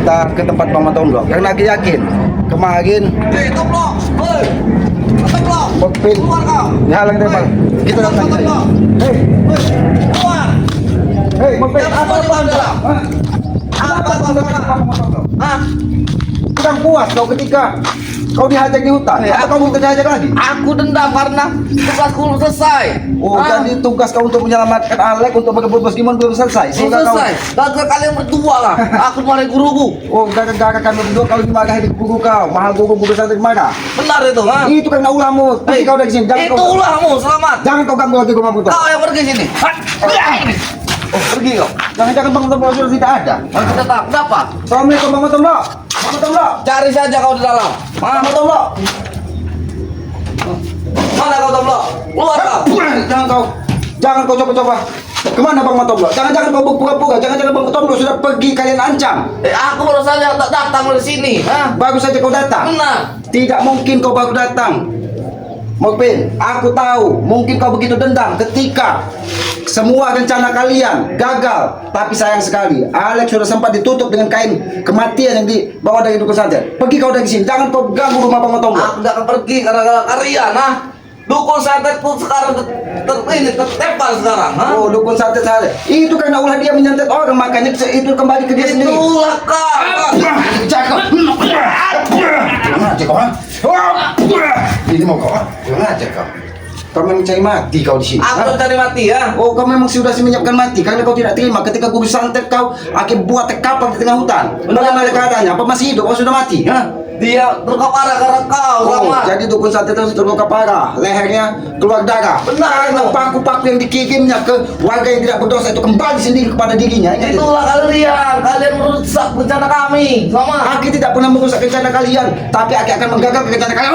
kita ke tempat Bang Matomblo karena aku yakin kemarin Mukmin dihalang tembak. Kita datang. Hei, Mukmin, apa? Kurang puas kau ketika kau dihajar di hutan. Atau kau mau dihajar lagi? Aku dendam karena tugasku belum selesai. Oh, jadi tugas kau untuk menyelamatkan Alek untuk merebut Bos Gimon belum selesai. Belum selesai. Gagal kalian berdua lah. Aku marahi guruku. Oh, gara-gara kami berdua kau dimarahi di guru kau. Mahal guru besar dari mana? Benar itu, ha? Itu kan ulahmu. Pergi kau dari sini. Itu ulahmu, selamat. Jangan kau ganggu lagi rumahmu. Kau yang pergi sini. Oh, pergi kau. Jangan Bang Matomblo sudah tidak ada. Aku tetap dapat. Assalamualaikum Bang Matomblo. Bang Matomblo. Cari saja kau di dalam. Bang Matomblo. Mana kau Tomblo? Keluar kau. Jangan kau coba-coba. Kemana Bang Matomblo? Jangan kau pura-pura. Jangan Bang Matomblo sudah pergi kalian ancam. Aku baru saja datang dari sini. Baru saja kau datang. Benar. Tidak mungkin kau baru datang. Mukmin, aku tahu mungkin kau begitu dendam ketika semua rencana kalian gagal. Tapi sayang sekali, Alex sudah sempat ditutup dengan kain kematian yang dibawa dari dukun santet. Pergi kau dari sini, jangan kau ganggu rumah Bang Matomblo. Aku tidak akan pergi karena kalian, Dukun santetku sekarang tertempel sekarang, Oh, dukun santet saya. Itu karena ulah dia menyantet orang, makanya itu kembali ke dia sendiri. Itulah kau. Cakap. Jangan aja kau, Ini mau kau, Jangan aja kau. Kau memang cari mati kau di sini. Aku cari mati, ya. Oh, kau memang sudah menyiapkan mati karena kau tidak terima ketika guru santet kau akan buat kapal di tengah hutan. Bagaimana keadaannya? Apa masih hidup? Kau sudah mati? Dia terluka parah karena kau, Oh, jadi dukun santet itu terluka parah, lehernya keluar darah. Benar itu. Paku-paku yang dikirimnya ke warga yang tidak berdosa itu kembali sendiri kepada dirinya. Ingat itu. Itulah kalian merusak rencana kami. Sama. Aki tidak pernah merusak rencana kalian, tapi Aki akan menggagalkan rencana kalian.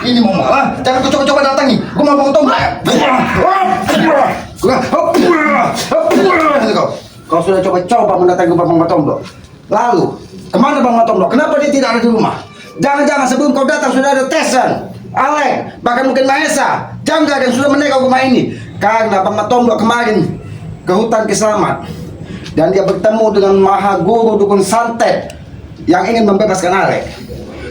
Ini mau jangan kau coba-coba datangi. Gua mau potong. Kau sudah coba-coba mendatangi Bang Matomblo. Lalu, kemana Bang Matomblo? Kenapa dia tidak ada di rumah? Jangan-jangan sebelum kau datang sudah ada Tesan, Alek, bahkan mungkin Mahesa, Jangga yang sudah menegak rumah ini. Karena Bang Matomblo kemarin ke hutan Kiselamat dan dia bertemu dengan Maha Guru Dukun Santet yang ingin membebaskan Alek.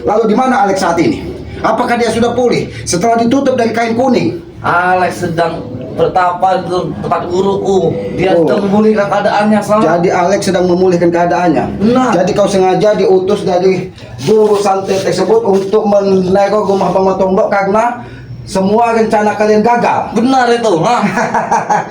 Lalu di mana Alek saat ini? Apakah dia sudah pulih setelah ditutup dari kain kuning? Alex sedang bertapa di tempat guruku. Dia sedang memulihkan keadaannya, sama. Jadi Alex sedang memulihkan keadaannya. Nah. Jadi kau sengaja diutus dari guru santet tersebut untuk meneror rumah Bang Matomblo karena semua rencana kalian gagal. Benar itu,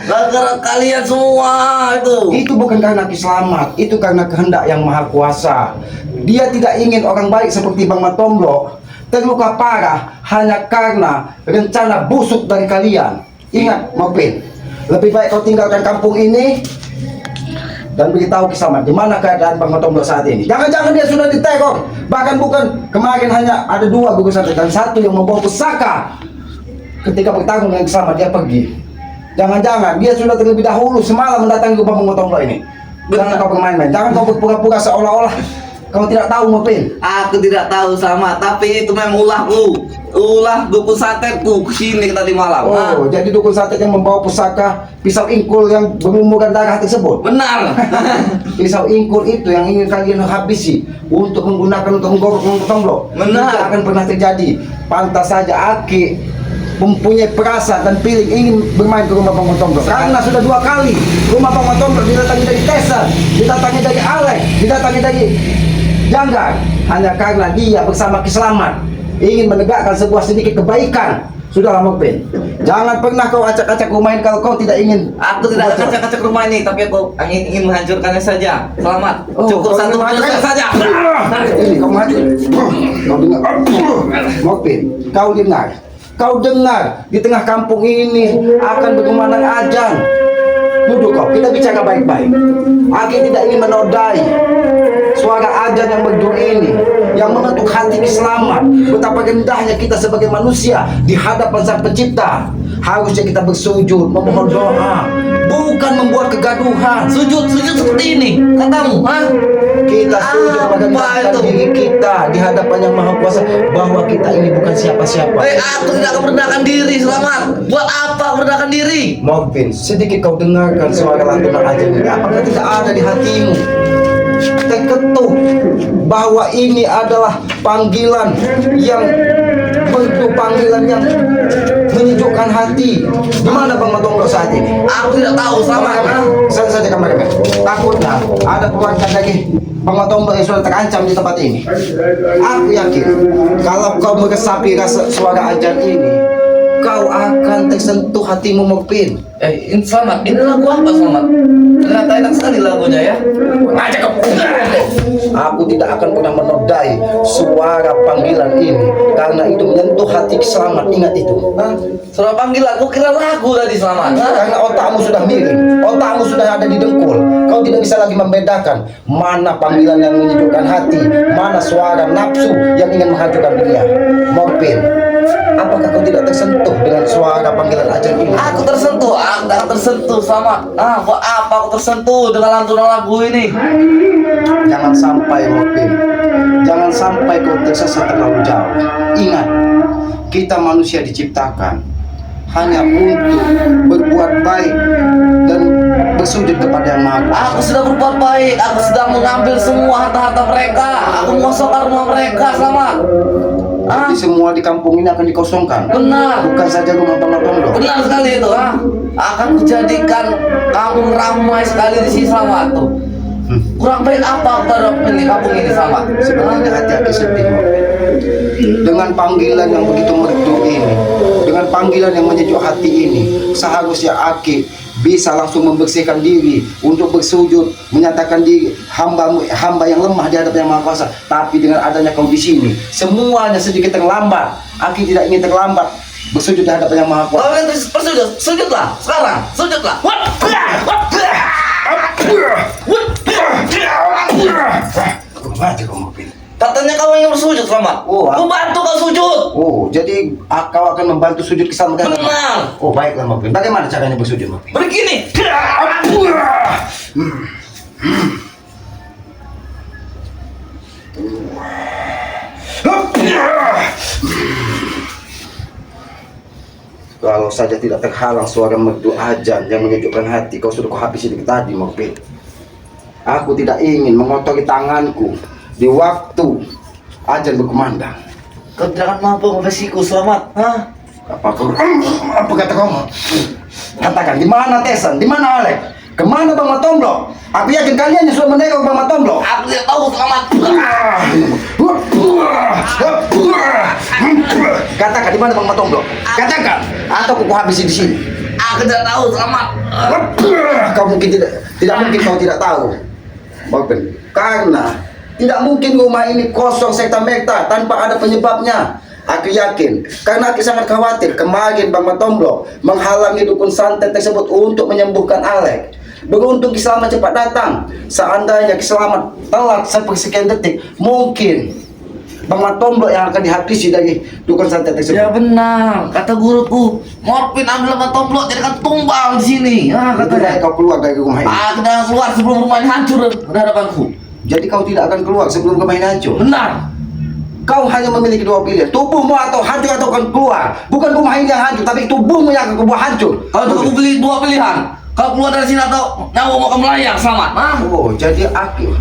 gara-gara kalian semua itu. Itu bukan karena Kiselamat, itu karena kehendak yang maha kuasa. Dia tidak ingin orang baik seperti Bang Matomblo terluka parah hanya karena rencana busuk dari kalian. Ingat, Mopin, lebih baik kau tinggalkan kampung ini dan beritahu Kiselamat di mana keadaan Bang Matomblo saat ini. Jangan-jangan dia sudah diteror. Bahkan bukan kemarin hanya ada 2 guru santet dan 1 yang membawa pusaka. Ketika bertarung dengan Kiselamat dia pergi. Jangan-jangan dia sudah terlebih dahulu semalam mendatangi rumah Bang Matomblo ini. Jangan kau bermain-main. Jangan kau berpura-pura seolah-olah kau tidak tahu, Mopin. Aku tidak tahu, sama, tapi itu memang ulahku. Ulah dukun santetku kesini tadi malam. Oh, jadi dukun santet yang membawa pusaka pisau ingkul yang berlumuran darah tersebut. Benar. Pisau ingkul itu yang ingin kalian habisi untuk menggunakan untuk menggorok Bang Matomblo. Benar. Tidak akan pernah terjadi. Pantas saja Aki mempunyai perasaan dan feeling ingin bermain ke rumah Bang Matomblo karena sudah 2 kali rumah Bang Matomblo didatangi dari Tesan, didatangi dari Alek, didatangi dari Jangga, hanya karena dia bersama Kiselamat ingin menegakkan sebuah sedikit kebaikan. Sudahlah, Mokpin, jangan pernah kau acak-acak rumah ini kalau kau tidak ingin. Aku tidak acak-acak rumah ini, tapi aku ingin menghancurkannya saja. Selamat. Cukup satu menghancurkan saja. Ini kau maju. Kau dengar, Mokpin, kau dengar di tengah kampung ini akan berkumandang azan. Duduk kau, kita bicara baik-baik. Aku tidak ingin menodai suara azan yang merdu ini, yang mengetuk hati Kiselamat. Betapa rendahnya kita sebagai manusia di hadapan Sang Pencipta. Harusnya kita bersujud, memohon doa, bukan membuat kegaduhan. Sujud seperti ini, katamu, ha? Kita sujud Apa mengendahkan itu? diri kita di hadapan Yang Maha Kuasa bahwa kita ini bukan siapa-siapa. Aku tidak akan merendahkan diri, Selamat. Buat apa aku merendahkan diri? Mungkin sedikit kau dengarkan suara lantunan ajaib ini. Apakah tidak ada di hatimu? Terketuk bahwa ini adalah panggilan yang bentuk panggilan yang menyejukkan hati. Di mana Bang Matonglo saat ini? Aku tidak tahu, Selamat. Ha? Saya saja kameramen. Takutnya ada keluarga lagi Bang Matonglo yang sudah terancam di tempat ini. Aku yakin kalau kau meresapi rasa suara ajan ini, kau akan tersentuh hatimu, Mokpin. Ini Selamat. Ini lagu apa, Selamat? Ternyata enak sekali lagunya ya. Ngajak kamu. Aku tidak akan pernah menodai suara panggilan ini karena itu menyentuh hati Selamat. Ingat itu. Hah? Suara panggil aku kira lagu tadi, Selamat. Ha? Karena otakmu sudah miring, otakmu sudah ada di dengkul. Kau tidak bisa lagi membedakan mana panggilan yang menyejukkan hati, mana suara nafsu yang ingin menghancurkan dunia. Mokpin, apakah kau tidak tersentuh dengan suara panggilan ajan ini? Aku tersentuh, aku tak tersentuh, Selamat. Buat apa aku tersentuh dengan lantunan lagu ini? Jangan sampai, Mokpin, jangan sampai kau tersesat terlalu jauh. Ingat, kita manusia diciptakan hanya untuk berbuat baik dan bersujud kepada Yang Maha Kuasa. Aku sudah berbuat baik, aku sudah mengambil semua harta-harta mereka. Aku mengosongkan rumah mereka, Selamat. Tapi semua di kampung ini akan dikosongkan. Benar. Bukan saja rumah Bang Matonglo. Benar sekali itu, akan kujadikan kampung ramai sekali di sini, Selamat tuh. Kurang baik apa terhadap ini kampung ini, Selamat? Sebenarnya hati-hati sedih. Dengan panggilan yang begitu merdu ini, dengan panggilan yang menyejuk hati ini, seharusnya Aki bisa langsung membersihkan diri untuk bersujud, menyatakan diri hamba yang lemah di hadapan Yang Maha Kuasa. Tapi dengan adanya kau di sini, semuanya sedikit terlambat. Aki tidak ingin terlambat bersujud di hadapan Yang Maha Kuasa. Kalau yang bersujud, sujudlah sekarang, sujudlah. Mati kau Mokpin. Katanya kau ingin bersujud, Selamat. Oh, Aku bantu kau sujud. Oh, jadi kau akan membantu sujud ke sana? Benar. Oh, baiklah Mokpin. Bagaimana caranya bersujud, Mokpin? Begini. Kalau saja tidak terhalang suara merdu ajan yang menyejukkan hati, kau sudah kuhabisi dari tadi, Mokpin. Aku tidak ingin mengotori tanganku di waktu ajan berkumandang. Kau jangan mampu menghabisiku, Selamat. Apa kata kau? Katakan, di mana Tesan? Di mana Alek? Kemana Bang Matonglo? Aku yakin kalian yang sudah menegak Bang Matonglo. Aku tidak tahu, Selamat. Katakan, di mana Bang Matonglo? Katakan, atau aku habisi di sini. Aku tidak tahu, Selamat. Kau mungkin tidak mungkin kau tidak tahu. Mokpin, karena tidak mungkin rumah ini kosong serta-merta tanpa ada penyebabnya. Aku yakin, karena aku sangat khawatir kemarin Bang Matonglo menghalangi dukun santet tersebut untuk menyembuhkan Alek. Beruntung Ki Slamet cepat datang. Seandainya Ki Slamet telat sepersekian detik, mungkin Bang Matonglo yang akan dihabisi dari dukun santet tersebut. Ya benar, kata guruku. Morfin ambil Matonglo jadikan tumbal di sini. Katanya kau keluar dari rumah ini. Aku jangan keluar sebelum rumah ini hancur di hadapanku. Jadi kau tidak akan keluar sebelum rumah ini hancur. Benar. Kau hanya memiliki dua pilihan, tubuhmu atau hancur atau akan keluar. Bukan rumah ini yang hancur, tapi tubuhmu yang akan kebuah hancur. Kalau aku beli dua pilihan, kau keluar dari sini atau nyawa mau kamu melayang, Selamat. Oh, jadi aku.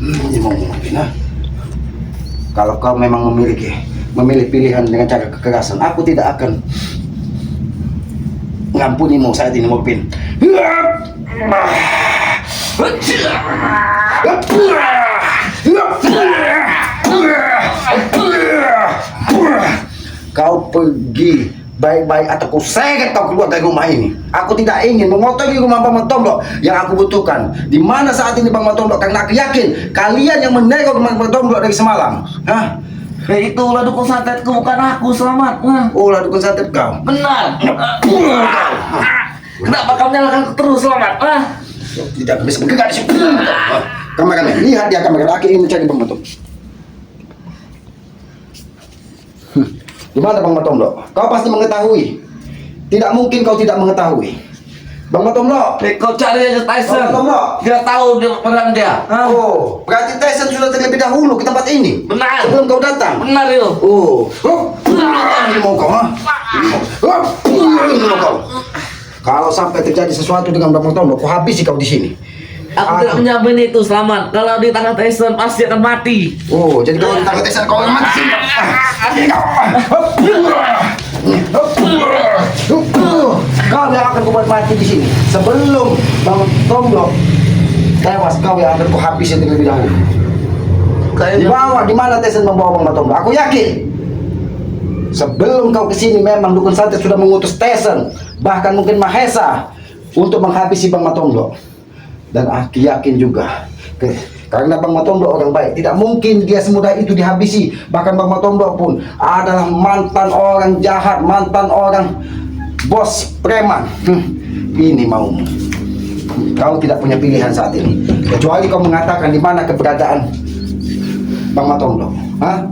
Ini mau ngomongin, ha? Kalau kau memang memilih pilihan dengan cara kekerasan, aku tidak akan mengampunimu saat ini, Mokpin. Kau pergi baik-baik atau kau seret kau keluar dari rumah ini. Aku tidak ingin mengotori rumah Bang Matonglo. Yang aku butuhkan, di mana saat ini Bang Matonglo? Karena aku yakin kalian yang meneror Bang Matonglo dari semalam. Hah? Itulah dukun santetku, bukan aku, Selamat. Oh, lah dukun santet kau. Benar. Kenapa kamu nyalakan aku terus, Selamat? Tidak bisa bergerak di sini. Kameramen, lihat dia kamera. Aki ingin mencari Bang Matomlo. Di mana Bang Matomlo? Kau pasti mengetahui. Tidak mungkin kau tidak mengetahui. Bang Matomlo. Kau cari aja Tyson. Bang Matomlo. Dia tahu dia peran dia. Oh, berarti Tyson sudah terlebih dahulu ke tempat ini. Benar. Sebelum kau datang. Benar itu. Oh, ini mau kau, ha? Ini mau kau. Kalau sampai terjadi sesuatu dengan Bang Matomlo, kau habisi kau di sini. Aku tidak menjamin itu, Selamat. Kalau di tangan Tyson pasti akan mati. Oh, jadi kalau ditangkap Tyson kau akan mati. Kau yang akan kubuat mati di sini. Sebelum Bang Matomlo tewas, kau yang akan kuhabisi terlebih dahulu. Dibawa, di mana Tyson membawa Bang Matomlo? Aku yakin. Sebelum kau kesini memang Dukun Santet sudah mengutus Tyson, bahkan mungkin Mahesa, untuk menghabisi Bang Matomlo. Dan aku yakin juga, karena Bang Matomlo orang baik, tidak mungkin dia semudah itu dihabisi. Bahkan Bang Matomlo pun adalah mantan orang jahat, mantan orang bos preman. Ini maumu. Kau tidak punya pilihan saat ini, kecuali kau mengatakan di mana keberadaan Bang Matomlo. Hah?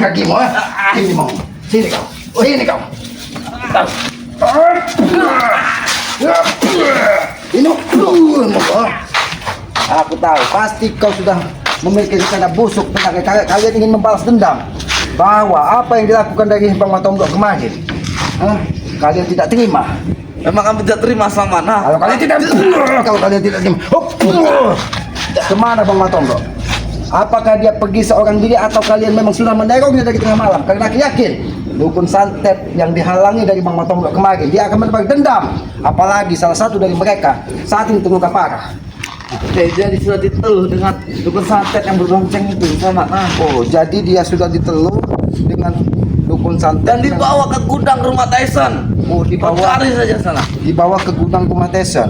Kakimu, ini mau, sini kau, sini kau. Ini aku tahu, pasti kau sudah memiliki rencana busuk tentang kalian ingin membalas dendam bahwa apa yang dilakukan dari Bang Matomlo kemarin. Kalian tidak terima. Memang kami tidak terima, Selamat. Kalau kalian tidak terima, kemana Bang Matomlo? Apakah dia pergi seorang diri atau kalian memang sudah menerornya dari tengah malam? Karena aku yakin Dukun Santet yang dihalangi dari Bang Matomlo kemarin, dia akan mendapat dendam. Apalagi salah satu dari mereka saat ini terluka parah. Jadi sudah diteluh dengan Dukun Santet yang berlonceng itu, Selamat. Oh, jadi dia sudah diteluh dengan Dukun Santet Dan dibawa ke gudang rumah Tyson. Oh, Kau dibawa cari saja sana. dibawa ke gudang rumah Tyson.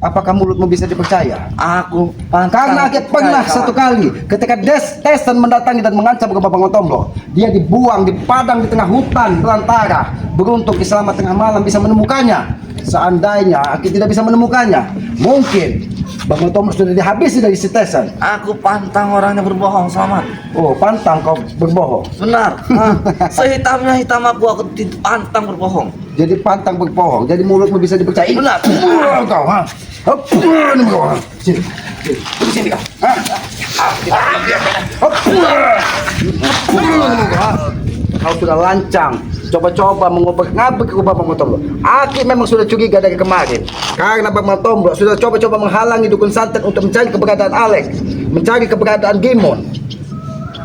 Apakah mulutmu bisa dipercaya? Aku Karena aku pernah satu kali ketika Tyson mendatangi dan mengancam ke Bang Matomlo, dia dibuang di padang di tengah hutan belantara. Beruntung Ki Slamet tengah malam bisa menemukannya. Seandainya aku tidak bisa menemukannya, mungkin Bang Matomlo sudah dihabisi dari si Tyson. Aku pantang orangnya berbohong, Selamat. Oh, pantang kau berbohong. Benar. Sehitamnya hitam aku pantang berbohong. Jadi pantang berbohong, jadi mulutmu bisa dipercaya. Benar. Kau, ha? Ini kau, ha? Sini, sini kau. Kau sudah lancang, coba-coba mengobrak-ngabrik ke Bang Matomlo. Aki memang sudah curiga dari kemarin, karena Bang Matomlo sudah coba-coba menghalangi Dukun Santet untuk mencari keberadaan Alex, mencari keberadaan Gimon.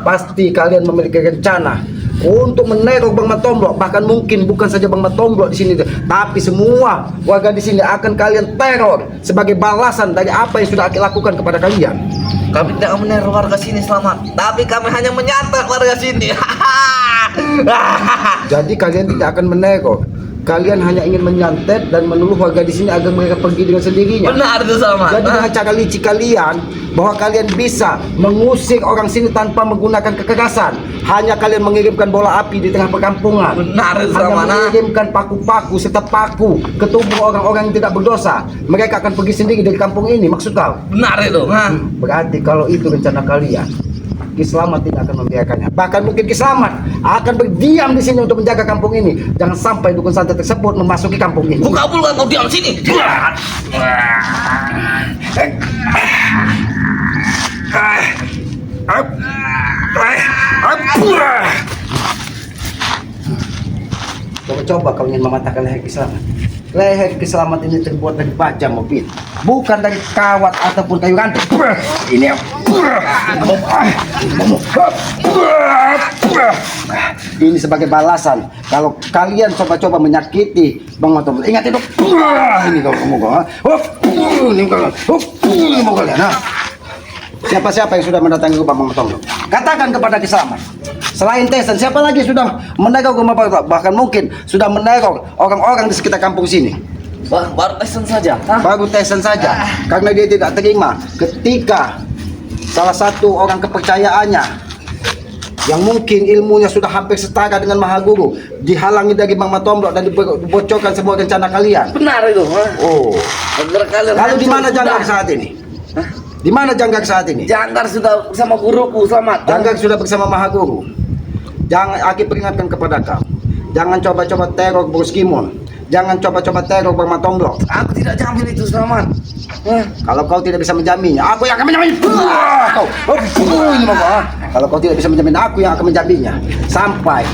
Pasti kalian memiliki rencana untuk meneror Bang Matomlo. Bahkan mungkin bukan saja Bang Matomlo di sini, tapi semua warga di sini akan kalian teror sebagai balasan dari apa yang sudah Aki lakukan kepada kalian. Kami tidak meneror warga sini, Selamat. Tapi kami hanya menyantet warga sini. Jadi kalian tidak akan meneror. Kalian hanya ingin menyantet dan menuduh warga di sini agar mereka pergi dengan sendirinya. Benar itu, Selamat. Jadi dengan cara licik kalian, bahwa kalian bisa mengusir orang sini tanpa menggunakan kekerasan. Hanya kalian mengirimkan bola api di tengah perkampungan. Benar itu, Hanya Selamat. mengirimkan paku-paku serta paku ke tubuh orang-orang yang tidak berdosa. Mereka akan pergi sendiri dari kampung ini. Maksud kau? Benar itu. Berarti kalau itu rencana kalian, Ki Slamet tidak akan membiarkannya. Bahkan mungkin Ki Slamet akan berdiam di sini untuk menjaga kampung ini. Jangan sampai Dukun Santet tersebut memasuki kampung ini. Kau kabulkan, kau diam sini. Coba-coba kau ingin mematahkan leher Ki Slamet. Leher Ki Slamet ini terbuat dari baja mobil, bukan dari kawat ataupun kayu ranting. Ini ini sebagai balasan kalau kalian coba-coba menyakiti Bang Matomlo. Ingat itu. Ini kamu ini mau kalian. Siapa-siapa yang sudah mendatangi rumah Bang Matomlo, katakan kepada Ki Slamet. Selain Tyson, siapa lagi sudah meneror rumah Bang Matomlo? Bahkan mungkin sudah meneror orang-orang di sekitar kampung sini. Baru Tyson saja. Baru Tyson saja, karena dia tidak terima ketika salah satu orang kepercayaannya yang mungkin ilmunya sudah hampir setara dengan Maha Guru dihalangi dari Bang Matomblok dan dibocorkan semua rencana kalian. Benar itu. Hah? Oh, Benar kalian. lalu di mana Sudah. Janggar saat ini? Di mana Janggar saat ini? Janggar sudah bersama guruku, selamat. Janggar sudah bersama Maha Guru. Jangan, Aki peringatkan kepada kau, jangan coba-coba teror Bos Kimon, jangan coba-coba teror Bang Matomblok. Aku tidak jamin itu, selamat. Hah? Kalau kau tidak bisa menjaminnya, aku yang akan menjamin. Kau, ini mau. Kalau kau tidak bisa menjamin, aku yang akan menjaminnya. Sampai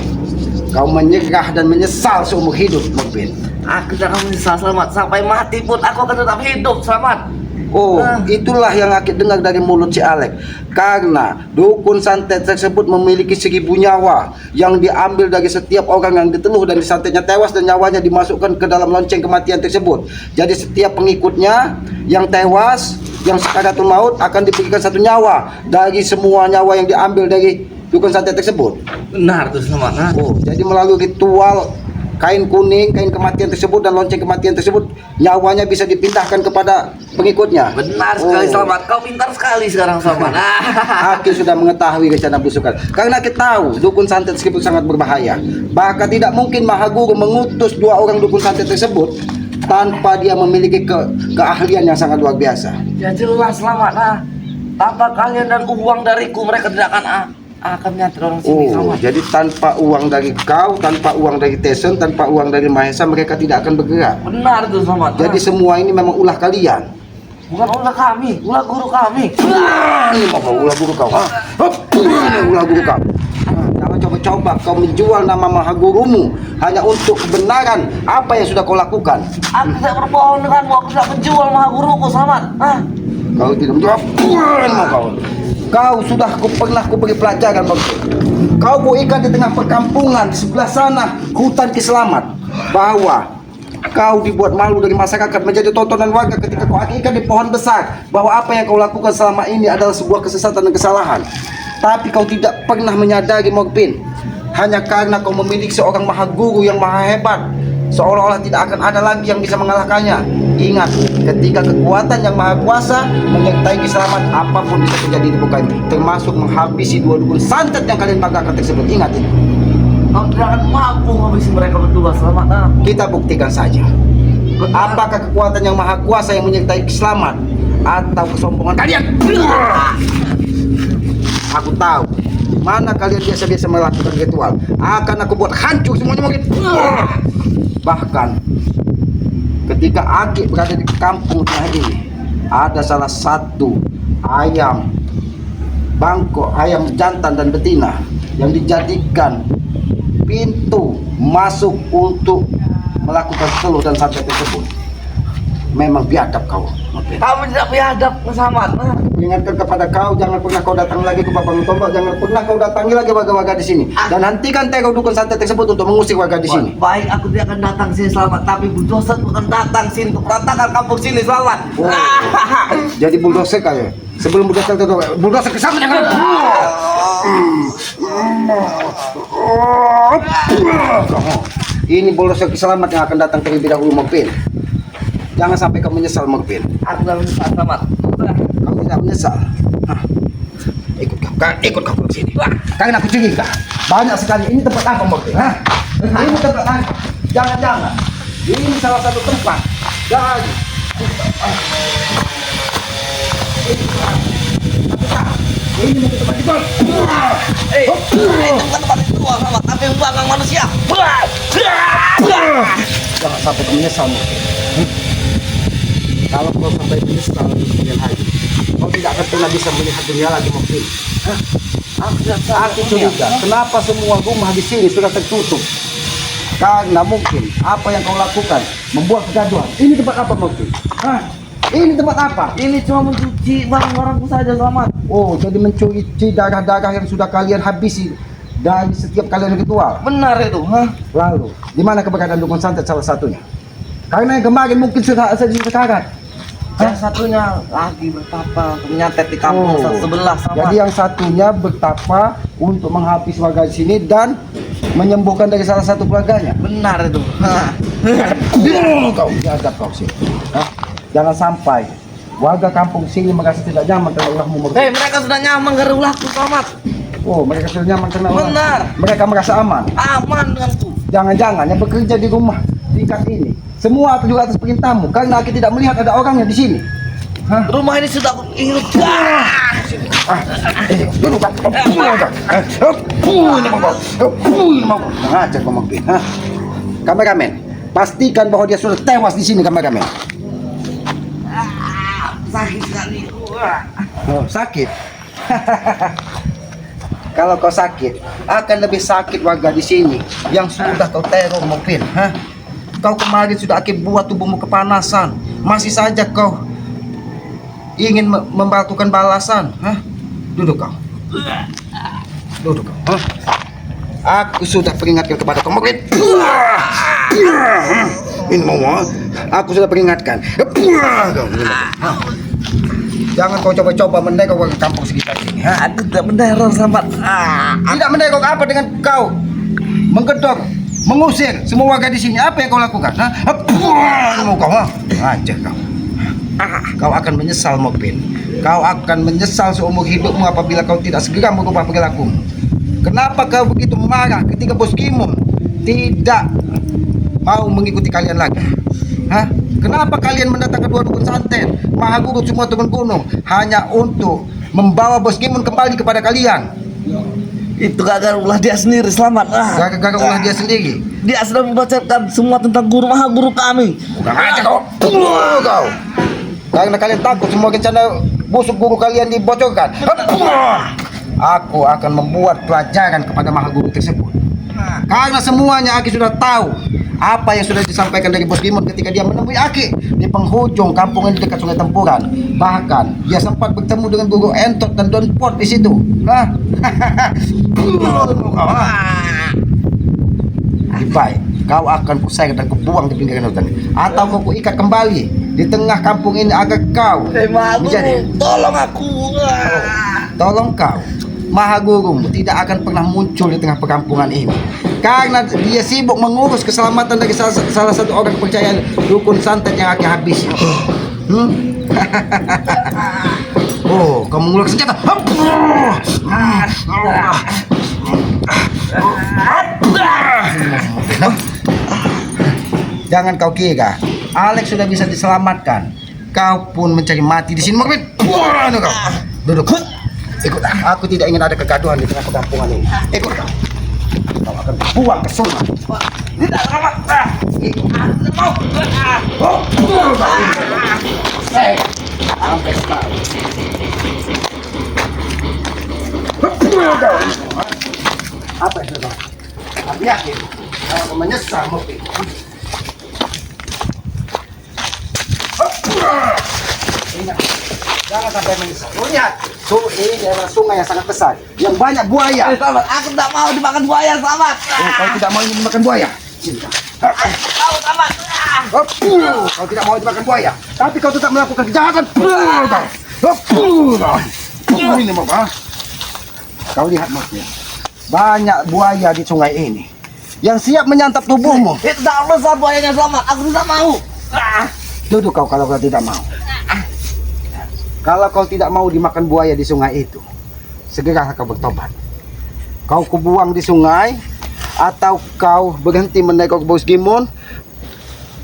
kau menyerah dan menyesal seumur hidup, Mokbin. Aku tidak akan menyesal, selamat. Sampai mati pun aku akan tetap hidup, selamat. Oh, itulah yang Aki dengar dari mulut si Alek. Karena dukun santet tersebut memiliki 1000 nyawa yang diambil dari setiap orang yang diteluh dan disantetnya tewas dan nyawanya dimasukkan ke dalam lonceng kematian tersebut. Jadi setiap pengikutnya yang tewas, yang sakaratul maut akan diberikan 1 nyawa dari semua nyawa yang diambil dari dukun santet tersebut. Benar tuh, selamat. Hah? Oh, jadi melalui ritual kain kuning, kain kematian tersebut dan lonceng kematian tersebut, nyawanya bisa dipindahkan kepada pengikutnya. Benar sekali, selamat. Kau pintar sekali sekarang, selamat. Aki sudah mengetahui rencana busukan. Karena kita tahu dukun santet tersebut sangat berbahaya. Bahkan tidak mungkin Maha Guru mengutus 2 orang dukun santet tersebut tanpa dia memiliki keahlian yang sangat luar biasa. Ya jelas, selamat. Nah, tanpa kalian dan uang dariku, mereka tidak akan nyantet orang sini, Oh, selamat. jadi tanpa uang dari kau, tanpa uang dari Teson, tanpa uang dari Mahesa, mereka tidak akan bergerak. Benar tuh, selamat. Jadi semua ini memang ulah kalian. Bukan ulah kami, ulah guru kami. Ini mau ulah guru kau. Ini ulah guru kau. Jangan coba-coba kau menjual nama Maha Gurumu hanya untuk kebenaran apa yang sudah kau lakukan. Aku tidak berbohong denganmu, aku tidak menjual maha guruku, selamat. Kau tidak menjawab. Kau sudah pernah beri pelajaran bagi kau ikan di tengah perkampungan di sebelah sana hutan Kiselamat bahwa kau dibuat malu dari masyarakat menjadi tontonan warga ketika kau ikan di pohon besar bahwa apa yang kau lakukan selama ini adalah sebuah kesesatan dan kesalahan. Tapi kau tidak pernah menyadari Mokbin, hanya karena kau memiliki seorang Maha Guru yang maha hebat, seolah-olah tidak akan ada lagi yang bisa mengalahkannya. Ingat, ketika kekuatan yang maha kuasa menyertai Kiselamat, apapun bisa terjadi di muka ini, termasuk menghabisi 2 dukun santet yang kalian banggakan tersebut. Ingat itu. Kau tidak akan mampu menghabisi mereka berdua, selamat. Kita buktikan saja. Apakah kekuatan yang maha kuasa yang menyertai Kiselamat atau kesombongan kalian? Aku tahu mana kalian biasa-biasa melakukan ritual. Akan aku buat hancur semuanya mungkin. Bahkan ketika Aki berada di kampung tengah ini, ada salah satu ayam bangkok, ayam jantan dan betina yang dijadikan pintu masuk untuk melakukan telur dan santet tersebut. Memang biadab kau. Kamu tidak biadab, selamat. Ingatkan kepada kau, jangan pernah kau datang lagi ke Babang Tombak, jangan pernah kau datangi lagi warga-warga di sini, dan hentikan teror dukun santet tersebut untuk mengusir warga di sini. Baik, aku tidak akan datang sini, selamat. Tapi bulldozer bukan datang sini untuk meratakan kampung sini, selamat. Oh. Jadi bulldozer kaya. Sebelum bulldozer ke sana jangan. Ini bulldozer Kiselamat yang akan datang terlebih dahulu, Mokbin. Jangan sampai kau menyesal, Mokbin. Aku tidak menyesal, selamat. Kau tidak menyesal. Ikut kau ke sini. Karena aku curiga banyak sekali. Ini tempat apa, Mokbin? Ini tempat apa? Jangan-jangan ini salah satu tempat dari ini mungkin tempat itu. Itu bukan tempat ritual, selamat. Tapi membanggang manusia. Jangan sampai kau menyesal, Mokbin. Kalau kau sampai menyesal di kemudian hari, kau tidak akan pernah bisa melihat dunia lagi, Mokbin. Aku curiga, kenapa semua rumah di sini sudah tertutup? Karena mungkin apa yang kau lakukan membuat kegaduhan. Ini tempat apa, Mokbin? Ini tempat apa? Ini cuma mencuci barang-barangku saja, selamat. Oh, jadi mencuci darah-darah yang sudah kalian habisi dari setiap kalian ritual. Benar itu, Lalu, di mana keberadaan dukun santet salah satunya? Karena yang kemarin mungkin sudah sekarat. Yang satunya lagi bertapa untuk nyantet di kampung sebelah, sama. Jadi yang satunya bertapa untuk menghabis warga di sini dan menyembuhkan dari salah satu keluarganya. Benar itu. Kau biadab kau sih. Jangan sampai Warga kampung sini merasa tidak nyaman karena ulahmu Mokpin. Hei, mereka sudah nyaman gara ulahku Slamet. Oh, mereka sudah nyaman karena ulah. Benar. Mereka merasa aman. Aman denganku. Jangan-jangan yang bekerja di rumah tingkat ini semua atas juga atas perintahmu karena aku tidak melihat ada orangnya di sini. Hah? Rumah ini sudah aku ingin. Duduk Kak. Ajar kau Mokpin. Kameramen, pastikan bahwa dia sudah tewas di sini kameramen. Sakit sekali. Oh, sakit. Kalau kau sakit, akan lebih sakit warga di sini yang sudah kau teror Mokpin. Kau kemarin sudah aku buat tubuhmu kepanasan. Masih saja kau ingin membatalkan balasan. Duduk kau. Duduk kau. Aku sudah peringatkan kepada kau Mokpin. Ini mau. Aku sudah peringatkan. Jangan kau coba-coba menegok ke kampung sekitar sini. Aku tidak meneror Slamet. Tidak menegok apa dengan kau menggedor, mengusir semua warga di sini? Apa yang kau lakukan? Mau kau? Ajar kau. Kau akan menyesal Mokpin. Kau akan menyesal seumur hidupmu apabila kau tidak segera merubah perilakumu. Kenapa kau begitu marah ketika Bos Gimun tidak mau mengikuti kalian lagi? Kenapa kalian mendatangkan dua dukun santet, maha guru semua turun gunung hanya untuk membawa Bos Gimun kembali kepada kalian? Itu gara-gara ulah dia sendiri Slamet. Gara-gara ulah dia sendiri. Dia sudah membacakan semua tentang guru maha guru kami. Bukan aja kau. Kau. Karena kalian takut semua rencana busuk guru kalian dibocorkan. Aku akan membuat pelajaran kepada maha guru tersebut. Karena semuanya Aki sudah tahu apa yang sudah disampaikan dari Bos Gimun ketika dia menemui Aki di penghujung kampung ini dekat Sungai Tempuran. Bahkan dia sempat bertemu dengan guru Entot dan Don Pot di situ. Lebih baik kau akan kuseret dan kubuang di pinggiran hutan, atau kau kuikat kembali di tengah kampung ini agar kau menjadi. Tolong aku. Tolong kau. Maha gurumu tidak akan pernah muncul di tengah perkampungan ini karena dia sibuk mengurus keselamatan dari salah satu orang kepercayaan dukun santet yang akan habis. Oh, kamu mengulur senjata. Jangan kau kira Alex sudah bisa diselamatkan. Kau pun mencari mati di sini Mokpin. Duduk. Ikut. Aku tidak ingin ada kegaduhan di tengah perkampungan ini. Ikut. Kau akan buang ke sungai. Tidak Slamet. Ikut. Sampai sekarang. Apa itu kau? Aku yakin kau akan menyesal Mokpin. Ingat, jangan sampai menyesal. Lihat, ini adalah sungai yang sangat besar, yang banyak buaya. Slamet, aku tidak mau dimakan buaya Slamet. Kau tidak mau ingin makan buaya? Sini. Tahu Slamet. Kau tidak mau dimakan buaya, tapi kau tetap melakukan kejahatan. Ini mau kau lihat Mokpin, banyak buaya di sungai ini yang siap menyantap tubuhmu. Itu tidak besar buayanya Slamet. Aku tidak mau. Duduk kau kalau kau tidak mau. Kalau kau tidak mau dimakan buaya di sungai itu, segera kau bertobat. Kau kubuang di sungai, atau kau berhenti menegok Bos Gimun,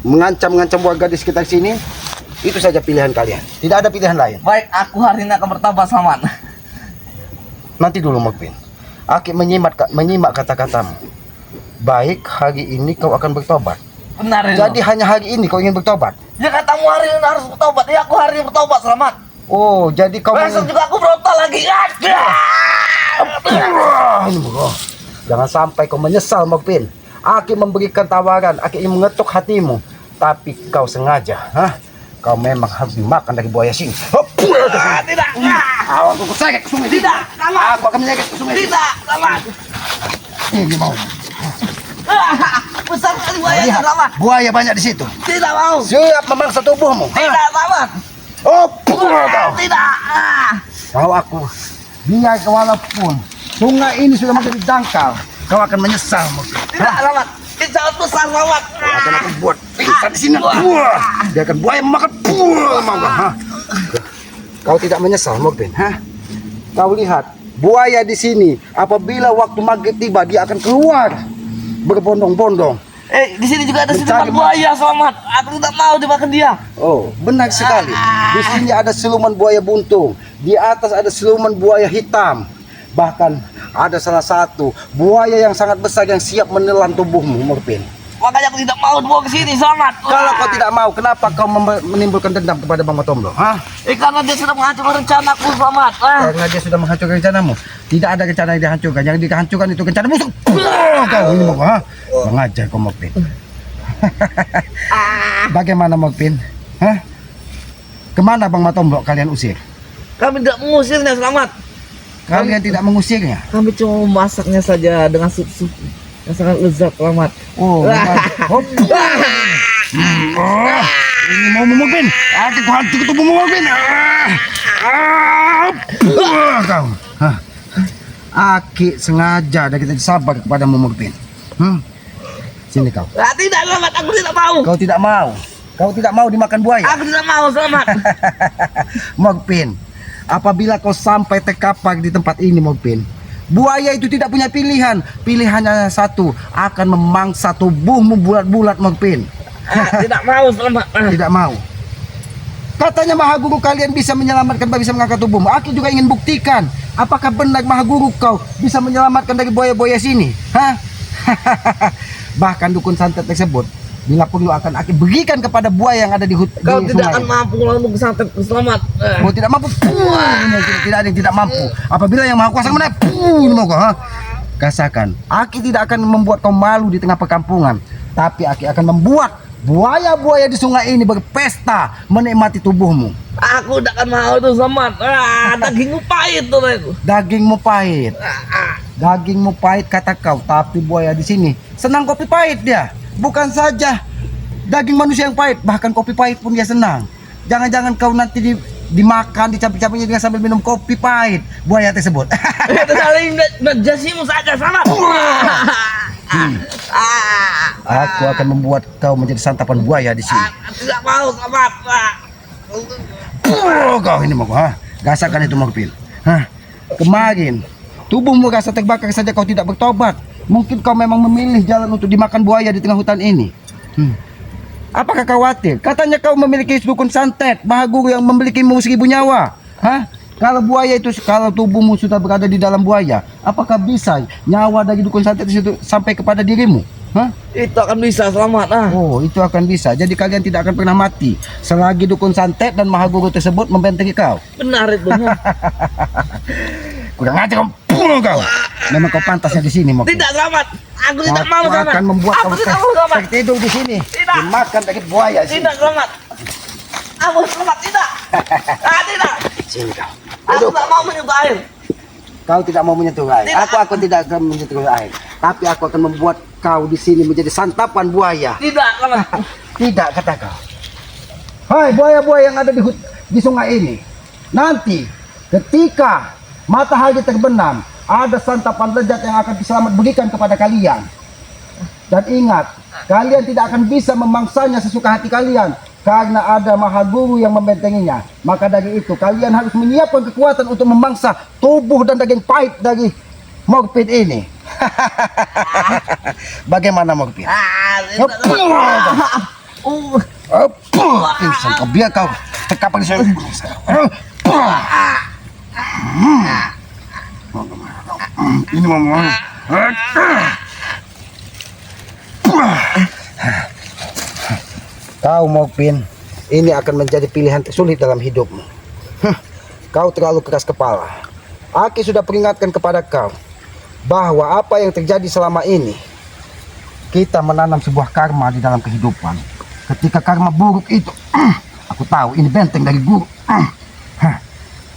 mengancam warga di sekitar sini. Itu saja pilihan kalian. Tidak ada pilihan lain. Baik, aku hari ini akan bertobat Slamet. Nanti dulu Mokpin. Aki menyimak kata-katamu. Baik, hari ini kau akan bertobat. Benar itu. Jadi hanya hari ini kau ingin bertobat. Ya katamu hari ini harus bertobat. Ya aku hari ini bertobat Slamet. Oh, jadi kau Besok juga aku berontak lagi. Jangan sampai kau menyesal Mokpin. Aki memberikan tawaran, Aki ingin mengetuk hatimu, tapi kau sengaja. Kau memang harus dimakan dari buaya sini. Tidak. Aku kuseret ke sungai. Tidak, Slamet. Aku akan menyeret ke sungai. Tidak, Slamet. Ini mau. Besar sekali buayanya Lihat, Slamet. buaya banyak di situ. Tidak mau. Siap memangsa tubuhmu. Tidak, Slamet. Kau. Tidak. Kau aku. Biar walaupun sungai ini sudah menjadi dangkal, kau akan menyesal Mokpin. Tidak, Slamet. Ini sangat besar Slamet. Akan aku buat pingsan di sini. Biarkan buaya memakan. Mau kau? Kau tidak menyesal, Mukbin? Hah? Kau lihat, buaya di sini apabila waktu maghrib tiba dia akan keluar berbondong-bondong. Di sini juga ada Mencari siluman buaya, Selamat. Aku tidak mau dimakan dia. Oh, benar sekali. Di sini ada siluman buaya buntung. Di atas ada siluman buaya hitam. Bahkan ada salah satu buaya yang sangat besar yang siap menelan tubuhmu, Mukbin. Makanya aku tidak mau dibawa ke sini, Selamat. Kalau kau tidak mau, kenapa kau menimbulkan dendam kepada Bang Matomblo? Hah? Karena dia sudah menghancurkan rencanaku, Selamat. Karena dia sudah menghancurkan rencanamu. Tidak ada rencana yang dihancurkan. Yang dihancurkan itu rencana busuk. Kau ini mau, ha? Mengajar kau, Mukbin. Bagaimana, Mukbin? Hah? Kemana Bang Matomblo kalian usir? Kami tidak mengusirnya, Selamat. Kalian tidak mengusirnya? Kami cuma memasaknya saja dengan sup-sup yang sangat lezat, Selamat. Oh, hop. Ini mau Mukbin. Aku hancur tubuhmu, Mukbin. Kau. Hah? Aki sengaja dan kita sabar kepada Mukbin. Sini kau. Tidak, Selamat. Aku tidak mau. Kau tidak mau. Kau tidak mau dimakan buaya. Aku tidak mau, Selamat. Mukbin, apabila kau sampai terkapar di tempat ini, Mukbin, buaya itu tidak punya pilihan. Pilihannya satu, akan memangsa tubuhmu bulat-bulat, Mukbin. Tidak mau, Selamat. Tidak mau. Katanya Maha Guru kalian bisa menyelamatkan, bisa mengangkat tubuhmu. Aku juga ingin buktikan. Apakah benar Maha Guru kau bisa menyelamatkan dari buaya-buaya sini? Hah? Bahkan dukun santet tersebut bila perlu akan Aki berikan kepada buaya yang ada di hutan. Kau tidak akan mampu melawan santet, Selamat. Kau tidak mampu. Tidak ada yang tidak mampu. Apabila yang Maha Kuasa menaik, ini mau kau, ha? Rasakan. Aki tidak akan membuat kau malu di tengah perkampungan, tapi Aki akan membuat buaya-buaya di sungai ini berpesta menikmati tubuhmu. Aku tidak akan mau itu, Selamat. Dagingmu pahit tuh itu. Dagingmu pahit. Dagingmu pahit kata kau, tapi buaya di sini senang kopi pahit dia. Bukan saja daging manusia yang pahit, bahkan kopi pahit pun dia senang. Jangan-jangan kau nanti dimakan, dicapik-capiknya dengan sambil minum kopi pahit buaya tersebut. Itu saling najasimu saja, Selamat. Aku akan membuat kau menjadi santapan buaya di sini. Tidak mau, Selamat. Kau ini mau, ha? Rasakan itu, Mukbin. Hah? Kemarin tubuhmu rasa terbakar saja kau tidak bertobat. Mungkin kau memang memilih jalan untuk dimakan buaya di tengah hutan ini. Apakah khawatir? Katanya kau memiliki dukun santet, Maha Guru yang memilikimu 1000 nyawa. Hah? Kalau buaya itu, kalau tubuhmu sudah berada di dalam buaya, apakah bisa nyawa dari dukun santet itu sampai kepada dirimu? Hah? Itu akan bisa, Selamat. Oh, itu akan bisa. Jadi kalian tidak akan pernah mati selagi dukun santet dan Maha Guru tersebut membentengi kau. Benar itu. Kurang ajar kau. Memang kau pantasnya di sini, Mukbin. Tidak, Selamat. Aku tidak mau, Aku Selamat. akan membuat Aku tidak mau, Selamat. tertidur di sini. Tidak. Dimakan dari buaya sini. Tidak, Selamat. Aku, Selamat, tidak. Tidak. Sini kau. Aku tidak mau menyentuh air. Kau tidak mau menyentuh air. Tidak. Aku tidak akan menyentuh air. Tapi aku akan membuat kau di sini menjadi santapan buaya. Tidak, Selamat. Tidak, kata kau. Hai buaya-buaya yang ada di sungai ini. Nanti ketika matahari terbenam, ada santapan lezat yang akan Selamat berikan kepada kalian. Dan ingat, kalian tidak akan bisa memangsanya sesuka hati kalian karena ada Maha Guru yang membentenginya. Maka dari itu kalian harus menyiapkan kekuatan untuk memangsa tubuh dan daging pahit dari Mukbin ini. Bagaimana, Mukbin? Pingsan kau, biar kau terkapar di sana. Ini mau. Kau, Mukbin, ini akan menjadi pilihan tersulit dalam hidupmu. Kau terlalu keras kepala. Aki sudah peringatkan kepada kau bahwa apa yang terjadi selama ini, kita menanam sebuah karma di dalam kehidupan. Ketika karma buruk itu, aku tahu ini benteng dari guru.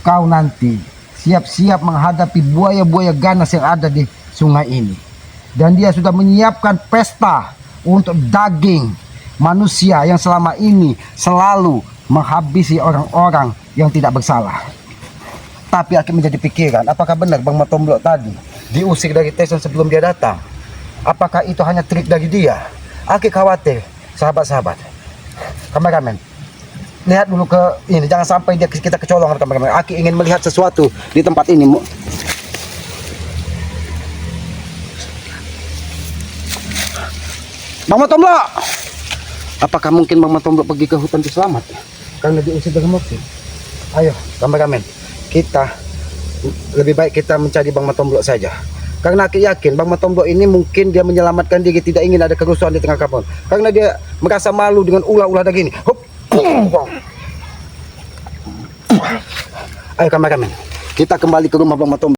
Kau nanti siap-siap menghadapi buaya-buaya ganas yang ada di sungai ini. Dan dia sudah menyiapkan pesta untuk daging manusia yang selama ini selalu menghabisi orang-orang yang tidak bersalah. Tapi akan menjadi pikiran, apakah benar Bang Matomblo tadi diusir dari Teson sebelum dia datang? Apakah itu hanya trik dari dia? Aki khawatir, sahabat-sahabat. Kameramen, lihat dulu ke ini, jangan sampai kita kecolongan kameramen. Aki ingin melihat sesuatu di tempat ini. Bang Matomblo, apakah mungkin Bang Matomblo pergi ke hutan itu selamat? Karena diusir dengan mobil. Ayo kameramen, kita lebih baik kita mencari Bang Matomblo saja. Karena aku yakin Bang Matomblo ini mungkin dia menyelamatkan diri, tidak ingin ada kerusuhan di tengah kampung. Karena dia merasa malu dengan ulah-ulah begini. Hup. Ayo kameramen, kita kembali ke rumah Bang Matomblo.